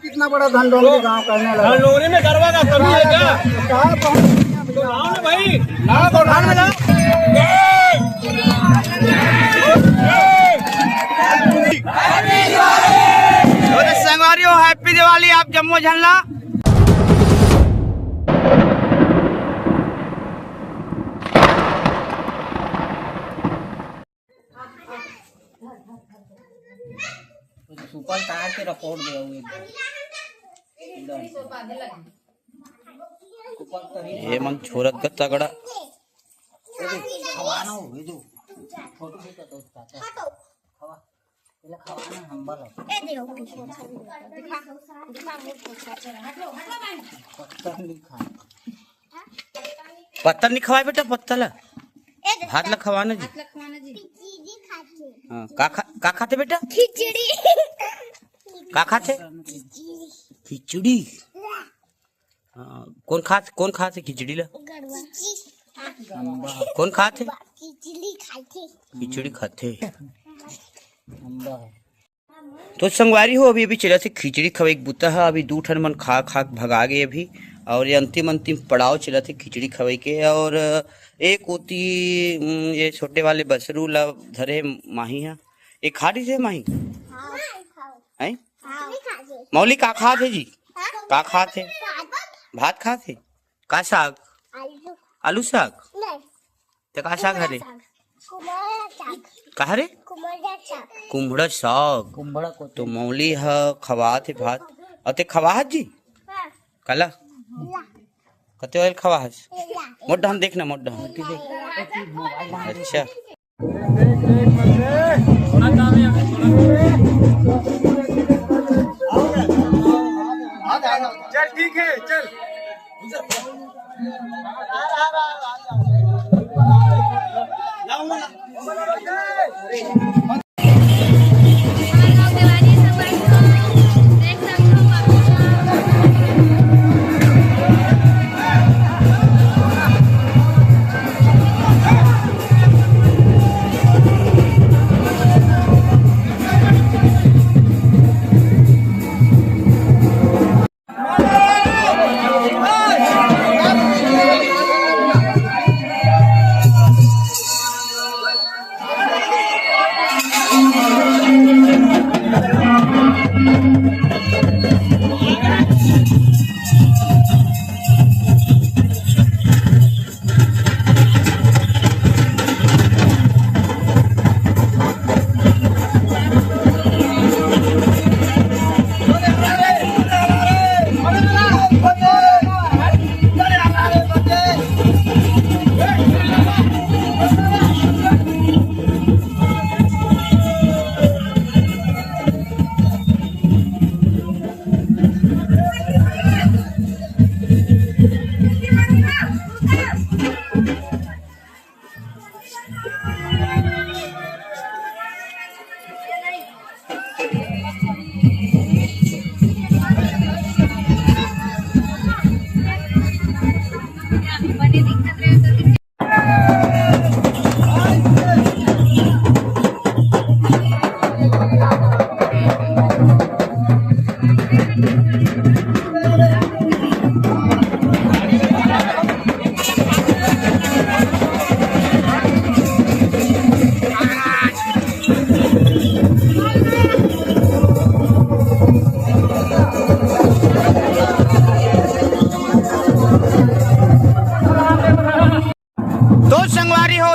कितना बड़ा धनडोली गांव करने लगा। धनडोली में गरबा का कमी है क्या? भाई संगवारियों हैप्पी दिवाली। आप जम्मू झलना सुपर टायर के रिपोर्ट दे हुए ये मन छोरत का तगड़ा खवाना हो जो फोटो खींचा तो उसका खवा पहले खवाना हम बड़ा पत्थर नहीं खवाए बेटा पत्थर हाथ लग खवाना जी हाँ का खाते बेटा खिचड़ी का खाते खिचड़ी कौन खाते खिचड़ी ला कौन खाते खिचड़ी खाते तो संगवारी हो अभी चला से खिचड़ी खवे बुता है अभी 2 ठन मन खा भगा गए अभी और ये अंतिम पड़ाव चला थे खिचड़ी खवे के और एक होती ये छोटे वाले बसरू ला धरे माही है एक खाड़ी से माही है मौली का खा थे जी का खा थे भात खा थे का साग आलू साग तो का साग हरे का हरे कुम्हड़ा साग कुम्हड़ा को तो मौली है खवा थे भात और ते खवा जी कला कते वाले खवा है मोटा हम देखना मोटा अच्छा चल ठीक है चल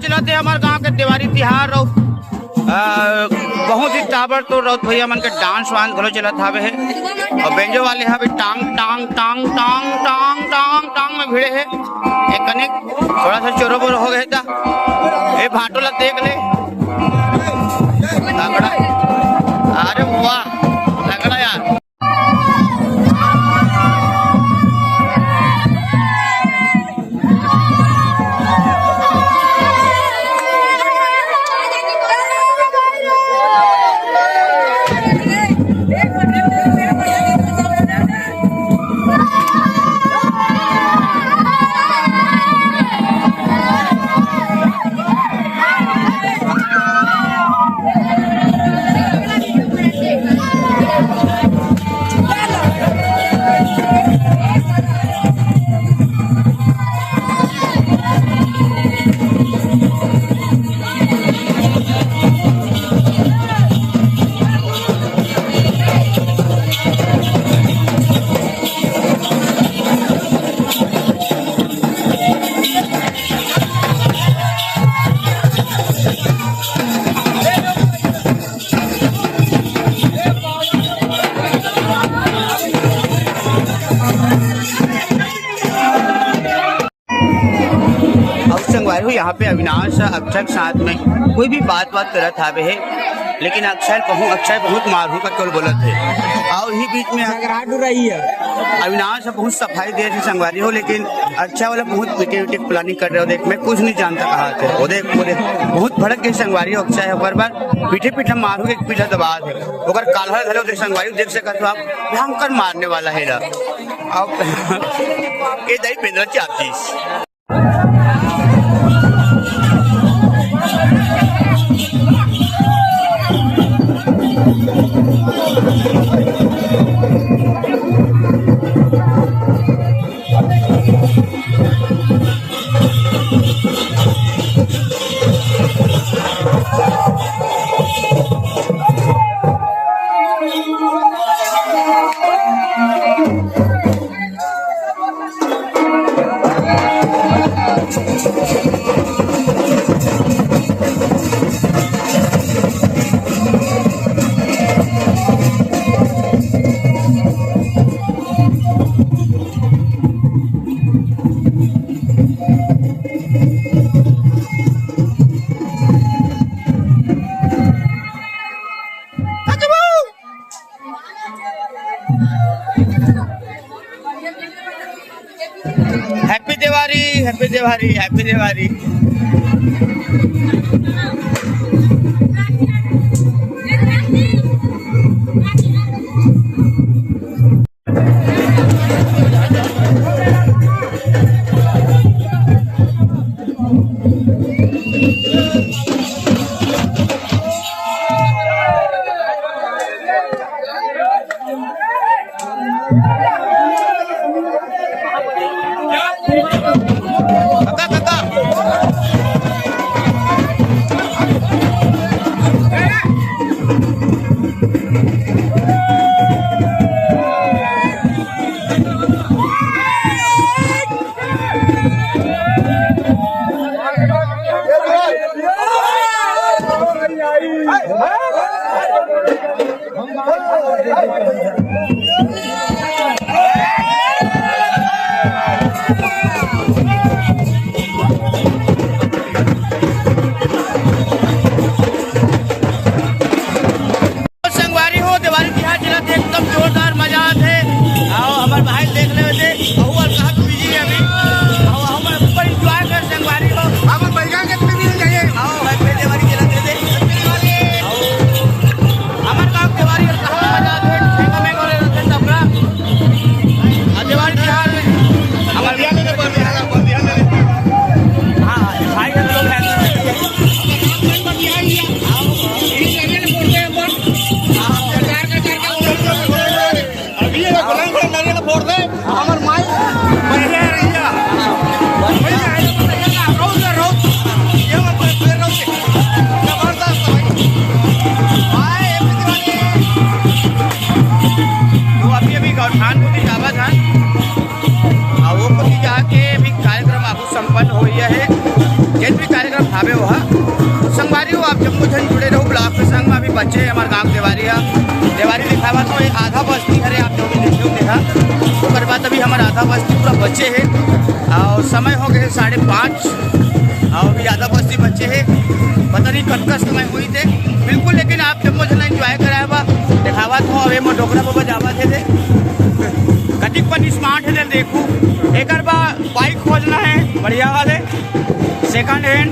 चलाते हमारे गांव के दिवाली तिहार और बहुत ही टावर तो रौत भैया मन के डांस वांस घलो चलत हावे है और बेंजो वाले हावे टांग टांग टांग टांग टांग टांग टांग में भिड़े है एक कने थोड़ा सा चोरो बोर हो गए था ए भाटो ला देख ले तगड़ा अरे वाह तगड़ा यार यहाँ पे अविनाश अक्षय साथ में कोई भी बात करत हावे है, लेकिन अक्षय बहुत मारू का केवल बोलत है। और ही बीच में अविनाश बहुत सफाई दे रहे संगवारी हो, लेकिन अक्षय वाला बहुत मीटिंग प्लानिंग कर रहे हो। देख मैं कुछ नहीं जानता कहा थे वो देख बहुत भड़क के संगवारी हो। अक्षय है बार पीठे मारू के पीछे दबा है ओकर काल्हा धरे देख संगवारी देख सकत हो आप भयंकर मारने वाला है ला। अब ये दही पेंद्रा चापतीस हैप्पी दिवाली। बच्चे हमारे गांव देवारी दिखावा तो एक आधा बस्ती है आप जो भी देखा उसके बाद अभी हमारा आधा बस्ती पूरा बच्चे है और समय हो गए 5:30 और अभी आधा बस्ती बच्चे है। पता नहीं कब का समय हुई थे बिल्कुल, लेकिन आप जब मुझे इंजॉय कराया बा दिखावा तो अभी मैं डोकरा पर बजावा थे कटिक पर स्मार्ट है देखू एक बाइक खोजना है बढ़िया वाले सेकंड हैंड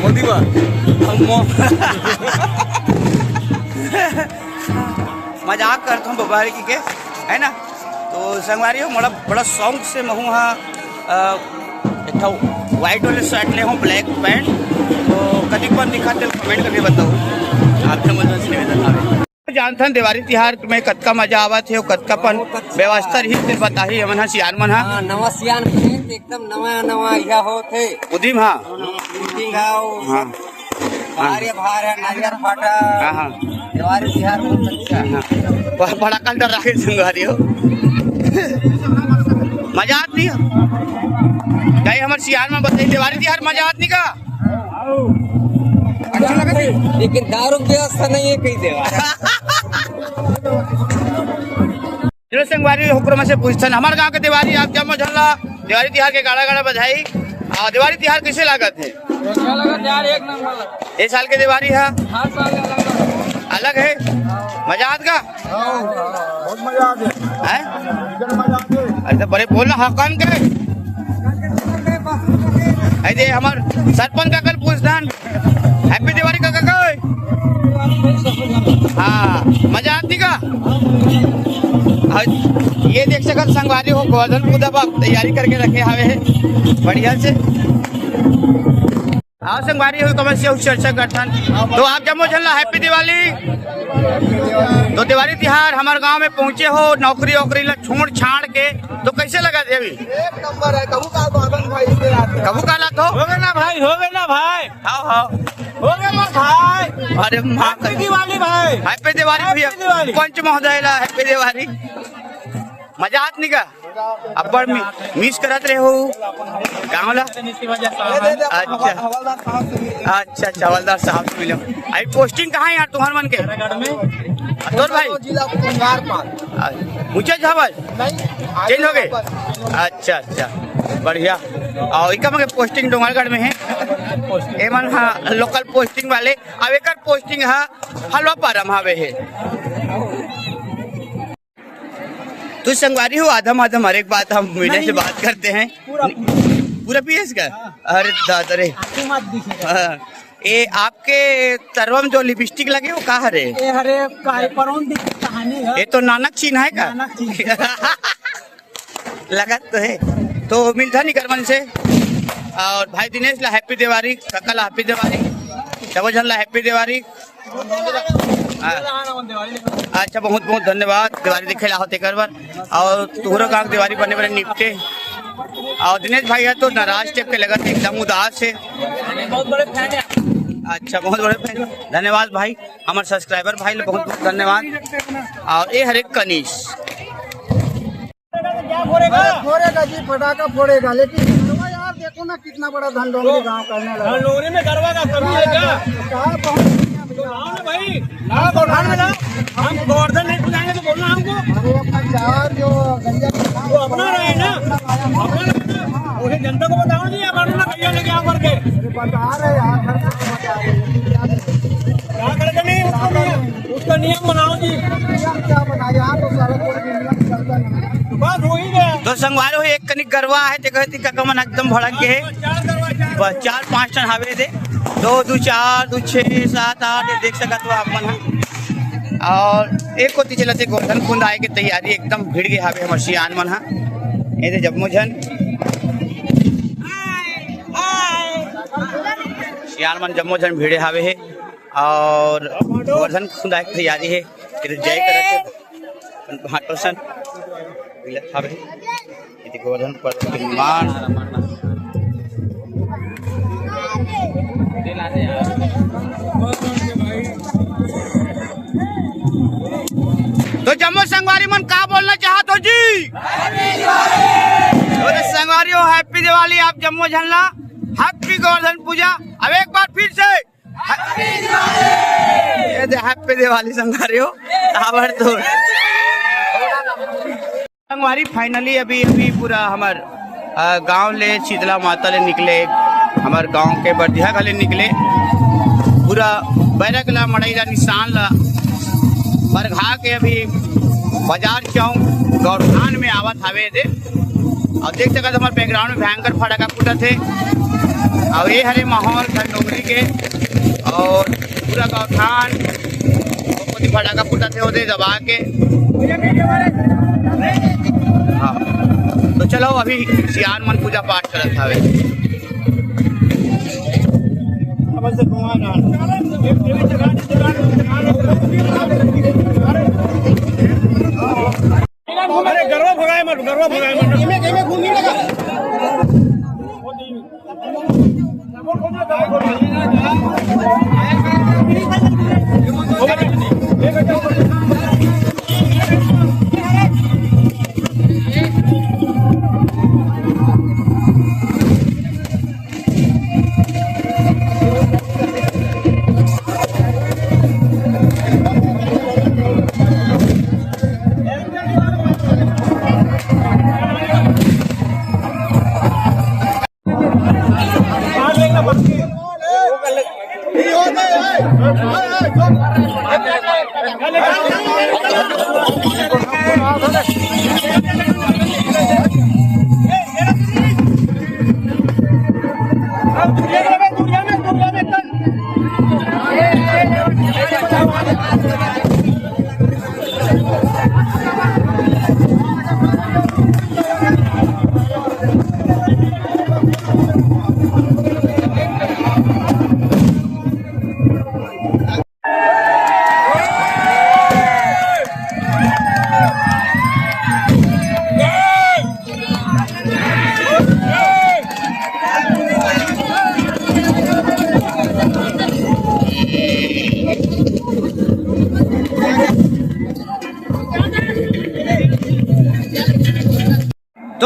मोदी मजाक करता हूँ बबारी की के है ना। तो संगवारी हो बड़ा शौक से मैं हाँ एक वाइट वाले शर्ट ले हूँ ब्लैक पैंट तो कभी पर दिखाते कमेंट करके बताओ आपसे मजा से निवेदन जानते हैं दिवाली तिहार में कतका मजा आवा थे और कतकापन व्यवस्था रही बता ही मन सियान मन हा नवा सियान एकदम नवा यह होते उदिम हाँ हाँ भार है नारियल फाटा हाँ दिवाली तिहार हाँ बड़ा कल डर रखे संगवारी हो मजा आती है क्या हमारे सियान में बताइए दिवाली तिहार मजा आती का अच्छा लगा लेकिन दारू की व्यवस्था नहीं है कहीं देवा चलो संगवारी हुक्रमा से पूछते हैं हमारे गांव के दिवाली आप जब मझल्ला दिवाली तिहार के गाड़ा गाड़ा बधाई और दिवाली तिहार कैसे लागत है अच्छा लगा यार, एक नंबर लगा। ये साल के दिवाली है हर साल अलग है, मजा आत का बहुत मजा आ गया है। मजा आ गया। अरे बड़े बोलना हाँ कौन के अरे हमार सरपंच का कल पूछतान हैप्पी दिवाली का हाँ मजा आती का। ये देख सकत संगवारी हो गोवर्धन पूजा तैयारी करके रखे हवे है बढ़िया से। हाँ संगवारी हो कमल से चर्चा करथन। तो आप जम्मू झल्ला हैप्पी दिवाली। तो दिवाली तिहार हमारे गांव में पहुंचे हो, नौकरी वोकरी ला छोड़ छाड़ के, तो कैसे लगा थे अभी? एक नंबर है। कबू का गोवर्धन भाई से आते हैं। कबू काला तो हो गए ना भाई, हो गए ना भाई, हाँ हाँ हो गए ना भाई। अरे माँ हैप्पी दिवाली भाई, हैप्पी दिवाली भैया। हैप्पी दिवाली। पंच महोदय ला हैप्पी दिवाली। मजा आत नहीं का अब बड़ मिस करत रहे हो गाँव ला। अच्छा अच्छा चावलदार साहब से मिलो। आई पोस्टिंग कहाँ है यार तुम्हारे मन के? तोर भाई जिला कुंगारपाल मुझे झावल चेंज हो गए। अच्छा अच्छा बढ़िया। और इका मगे पोस्टिंग डोंगरगढ़ में है ए मन हाँ लोकल पोस्टिंग वाले। अब एक पोस्टिंग है हलवा पारम हवे है। तू संगवारी हो आधम आधम हर एक बात हम मीडिया से बात करते हैं पूरा पीएस का। अरे दादा रे हाँ। ये आपके तरवम जो लिपस्टिक लगे वो कहाँ रे? हरे कहानी है। ये तो नानक चीन है का? लगा तो है। तो मिलता नहीं करमन से। और भाई दिनेश ला हैप्पी दिवाली, काका ला हैप्पी दिवाली, जबरझन ला हैप्पी दिवाली। अच्छा बहुत बहुत धन्यवाद दिवाली दिखे ला होते कर बार। और तुहरा गाँव दिवाली बने बने निपटे। और दिनेश भाई है तो नाराज टाइप के लगा एकदम उदास है। बहुत बड़े फैन है। अच्छा बहुत बड़े फैन। धन्यवाद भाई हमारे सब्सक्राइबर भाई लोग बहुत बहुत धन्यवाद। और ये हर एक कनीश फोड़ेगा जी, पटाखा फोड़ेगा। लेकिन यार देखो ना कितना बड़ा धनडोंगरी गाँव करने लगा। धनडोंगरी में गरबा का कमी है क्या? भाई हम गोवर्धन नहीं बुलाएंगे तो बोलना हमको। अरे अपना चार जो गंजा वो अपना रहे ना, उसे जनता को बताओ नहीं आप अपना भैया लेके आओ करके बता रहे यार, हर जगह बता रहे क्या करके नहीं उसका नियम बनाओ जी। क्या बनाया यहाँ तो सारा कोई नियम चलता नहीं। बस हो ही गया। तो संगवार हो एक कनिक गरवा है ते कहती का मन एकदम भड़क के है। बस 4-5 टन हवे दे 2 2 4 2 6 7 8 देख सकत हो आप मन हा। और एक कोती चलते गोवर्धन कुंड आए के तैयारी एकदम भिड़ गए हवे हमर सियान मन हा। ए जम्मू झन सियान मन जम्मू झन भिड़े हवे है। और गोवर्धन कुंड आए के तैयारी है। जय करत हाटोसन हवे इति गोवर्धन पर्वत के निर्माण। तो जम्मू संगवारी मन का बोलना चाहत हो जी? तो संगवारी हो हैप्पी दिवाली। आप जम्मू झल्ला हैप्पी गोवर्धन पूजा। अब एक बार फिर से हैप्पी दिवाली संगवारी हो ताबड़तोड़। संगवारी फाइनली अभी अभी पूरा हमार गांव ले शीतला माता ले निकले, हमार गांव के बरदिया गले निकले। पूरा बैरक ला मड़ई ला निशान ला बरघा के अभी बाजार चौक गौठान में आवत हवे दे। और देख सकते हमारे बैकग्राउंड में भयंकर फटाका फूटा थे। और ये हरे माहौल धनडोंगरी के और पूरा गौठान फटाका फूटा थे उधर दबा के। हाँ तो चलो अभी सियान मन पूजा पाठ करत हवे। अरे गरबा भगाए मत, गरबा भगाए मत। घूमी तो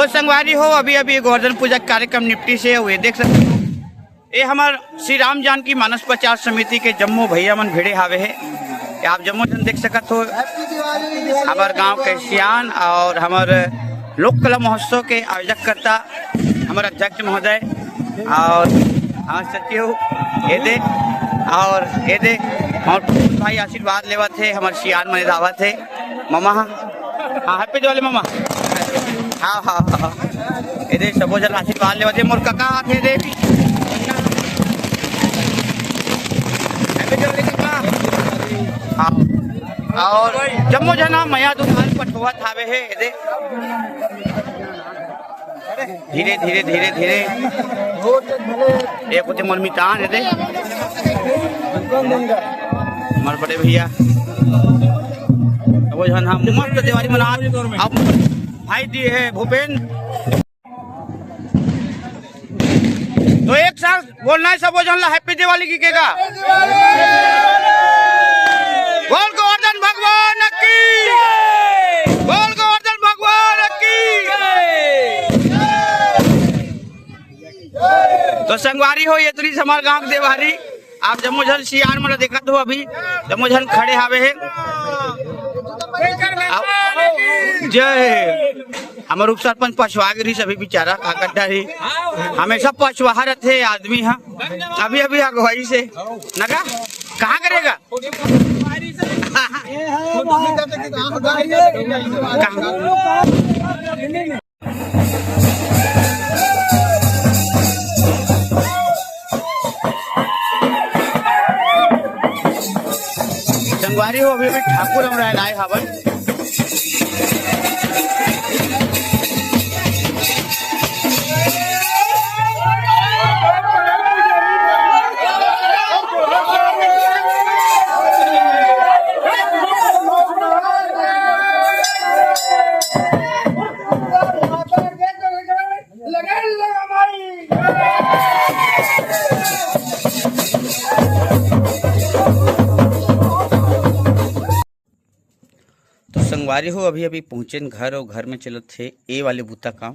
संगवारी हो अभी अभी गोवर्धन पूजा कार्यक्रम निपटी से हुए देख सकते हो। ये हमार श्री राम जानकी मानस प्रचार समिति के जम्मू भैया मन भिड़े हावे है। आप जम्मू जन देख सकत हो हमार गांव के सियान और हमार लोक कला महोत्सव के आयोजक करता हमारा अध्यक्ष महोदय और हमारे सचिव ये और भाई आशीर्वाद लेवा थे हमारे सियान मन दावा थे मामा। हाँ हैप्पी दिवाली मामा। हाँ हाँ हाँ ये सबो जन आशीर्वाद लेवा थे मोर काका थे दे हैप्पी दिवाली काका। हाँ और जम्मू जना मया दुकान पठवा थावे है दे धीरे धीरे धीरे धीरे एक होते मोर मितान है दे हमारे बड़े भैया वो जन हम मस्त दिवाली मना अब भाई दिए है भूपेन। तो एक साथ बोलना है सब जन हैप्पी दिवाली की केगा बोल गोवर्धन भगवान की बोल गोवर्धन भगवान की। तो संगवारी हो ये तुरी हमारे गांव के देवारी आप जम्मू झल सियार में देखत हो अभी जम्मू झल खड़े हावे है जय हमारे उप सरपंच पछवागिरी सभी बेचारा काकड्डा ही हमेशा पछवाहा रहते आदमी है अभी अभी अगुवाई से नगा कहाँ करेगा संगवारी हो अभी ठाकुर हम लाए हवन संगवारी हो अभी अभी पहुंचे घर और घर में चलत थे ए वाले बूता काम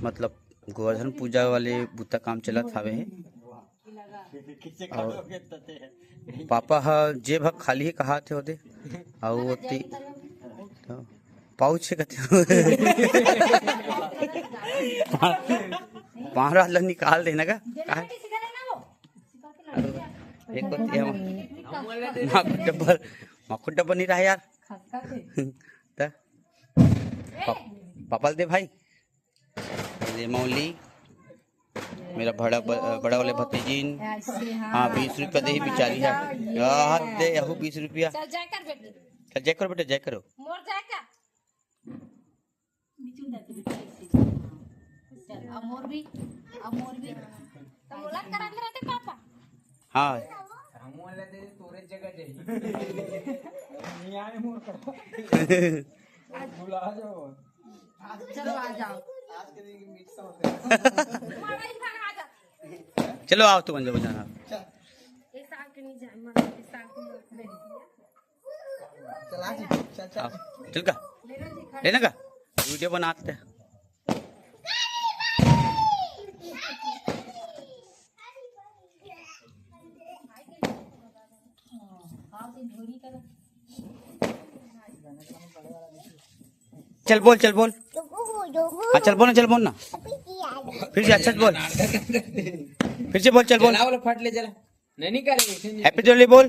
मतलब गोवर्धन पूजा वाले बूता काम चलत हावे है और पापा हा जे भग खाली ही कहा थे होते और होती तो पाउच से कहते पारा लग निकाल देना का एक बार माखुट डब्बा नहीं रहा यार पापा दे भाई दे मौली मेरा बड़ा वाले भतीजीन हाँ 20 रुपया दे ही बिचारी है हाथ दे यहू 20 रुपया चल जय करो बेटा जय करो हाँ चलो आओ तुम अंदर जाना चल का लेना का वीडियो बनाते हैं चल बोल हाँ चल बोल ना फिर से अच्छा बोल फिर से बोल चल बोल फट ले जरा नहीं निकाले हैप्पी दिवाली बोल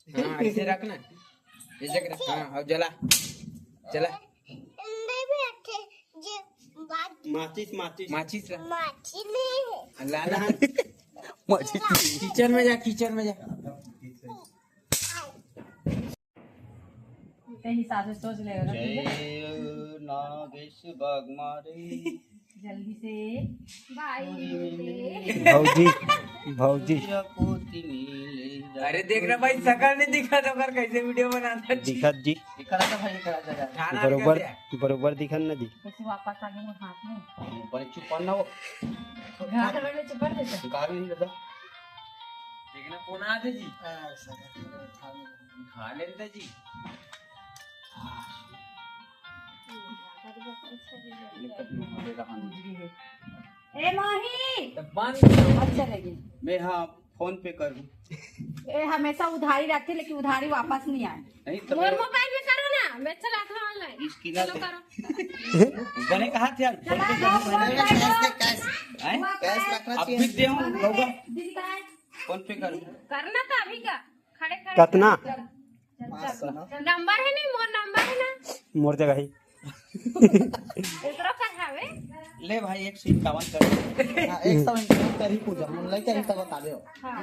हाँ ऐसे रखना, ऐसे कर, हाँ अब जला जला। माचिस माचिस माचिस ला माची नहीं ला ला। किचन में जा, किचन में जा। हिसाब से सोच ले जय नागेश बाग मारे जल्दी से भाई भौजी भौजी कोती नीले अरे देखना भाई, शकल नहीं दिखा तो कर कैसे वीडियो बनाता। दिखत जी दिखा था भाई करा था खाना बरोबर निकल गया। बरोबर दिखन ना जी। कैसे वापस आ गए वो हाथ में पर चुप ना वो घर में चिपट देते दिखा भी नहीं रहा देखना कौन आते जी, खा लेते जी। ए माही तो बंद अच्छा लगे मैं हाँ फोन पे कर दूं ए हमेशा उधारी रखे लेकिन उधारी वापस नहीं आए नहीं तो मोर मोबाइल में करो ना, मैं चला था ऑनलाइन। इसकी ना चलो करो। बने कहा थे फोन पे कर अब भी दे हूं होगा दीदी का है फोन पे कर करना था अभी का, खड़े खड़े कितना नंबर है नहीं, मोर नंबर है ना, मोर जगह ही एकरो का हवे। ले भाई 151 कर 151 कर ही पूजा मन लगे ही तक बता दे।